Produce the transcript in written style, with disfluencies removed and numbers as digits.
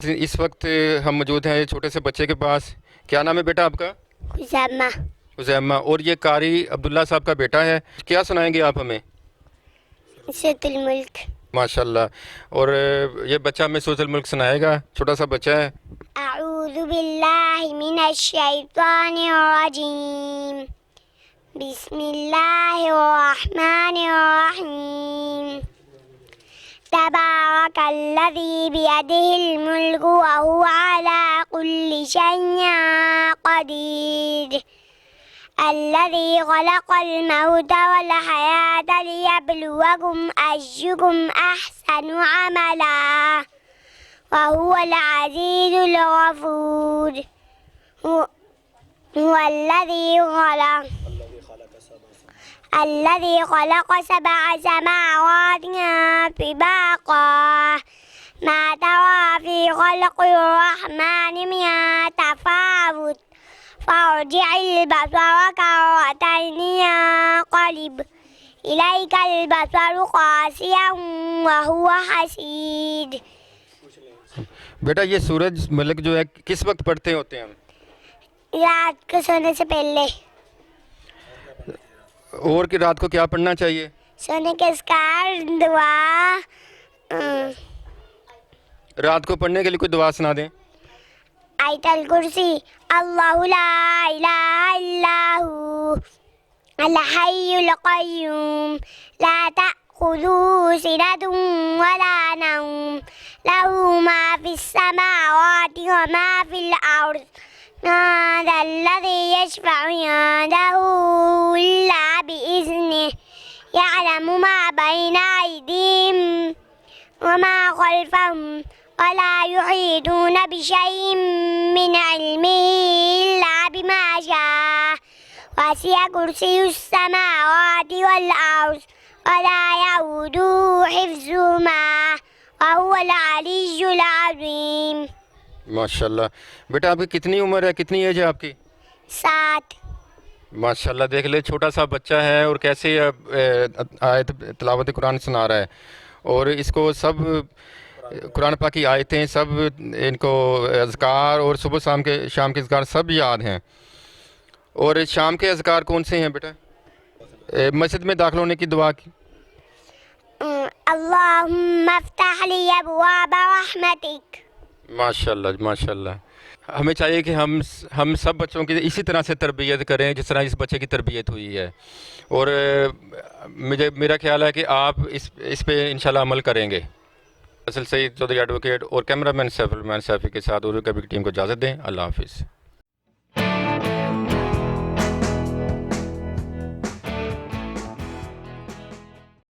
इस वक्त हम मौजूद हैं छोटे से बच्चे के पास। क्या नाम है बेटा आपका? हुज़ैमा। हुज़ैमा। और ये कारी अब्दुल्ला साहब का बेटा है। क्या सुनाएंगे आप हमें? सूरतुल मुल्क। माशाल्लाह। और ये बच्चा हमें सूरतुल मुल्क सुनाएगा, छोटा सा बच्चा है। अऊज़ु बिल्लाहि मिनश शैतानिर रजीम। बिस्मिल्लाहिर रहमानिर रहीम। तबारकल्लज़ी बियदिहिल मुल्कु व हुवा अला कुल्लि शैइन क़दीर। الذي خلق الموت والحياة ليبلوكم أيكم أحسن عملا وهو العزيز الغفور. هو الذي خلق سبع سماوات طباقا ما ترى في خلق الرحمن من تفاوت فارجع البصر كرتين ينقلب إليك البصر خاسئا وهو حسير. बेटा ये सूरज मलिक जो है किस वक्त पढ़ते होते हैं हम? रात को सोने से पहले। और कि रात को क्या पढ़ना चाहिए? सोने के इसकार दुआ। रात को पढ़ने के लिए कोई दुआ सुना दें। आयतल कुर्सी। अल्लाहु ला इलाहा इल्लाहु अल हय्युल क़य्यूम ला तअख़ुज़ुहु सिनतुन वला नौम लहु मा फ़िस समावाति व मा फ़िल अर्ज़ मन ज़ल्लज़ी यशफ़अु इंदहु इल्ला बिइज़्निहि यअलमु मा बैना अयदीहिम व मा ख़ल्फ़हुम वला युहीतून बिशैइन मिन इल्मिही इल्ला बिमा शाअ वसिअ कुर्सियुस समावाति वल अर्ज़ वला यऊदुहु हिफ्ज़ुहुमा व हुवल अलिय्युल अज़ीम. माशाल्लाह। बेटा आपकी कितनी उम्र है, कितनी एज है आपकी? 7. माशाल्लाह। देख ले छोटा सा बच्चा है और कैसे आयत तिलावत कुरान सुना रहा है। और इसको सब कुरान पाक की आयतें सब इनको अज़कार और सुबह शाम के अज़कार सब याद हैं। और शाम के अज़कार कौन से हैं बेटा? मस्जिद में दाखिल होने की दुआ की। अल्लाहुम्मा अफ्तह ली अबवाब रहमतिक. माशाल्लाह माशाल्लाह। हमें चाहिए कि हम सब बच्चों की इसी तरह से तरबियत करें जिस तरह इस बच्चे की तरबियत हुई है। और मेरा ख्याल है कि आप इस पे इंशाल्लाह अमल करेंगे। असल सईद चौधरी एडवोकेट और कैमरामैन सैफुल मैन सैफी के साथ उर्दू कभी टीम को इजाज़त दें। अल्लाह हाफिज़।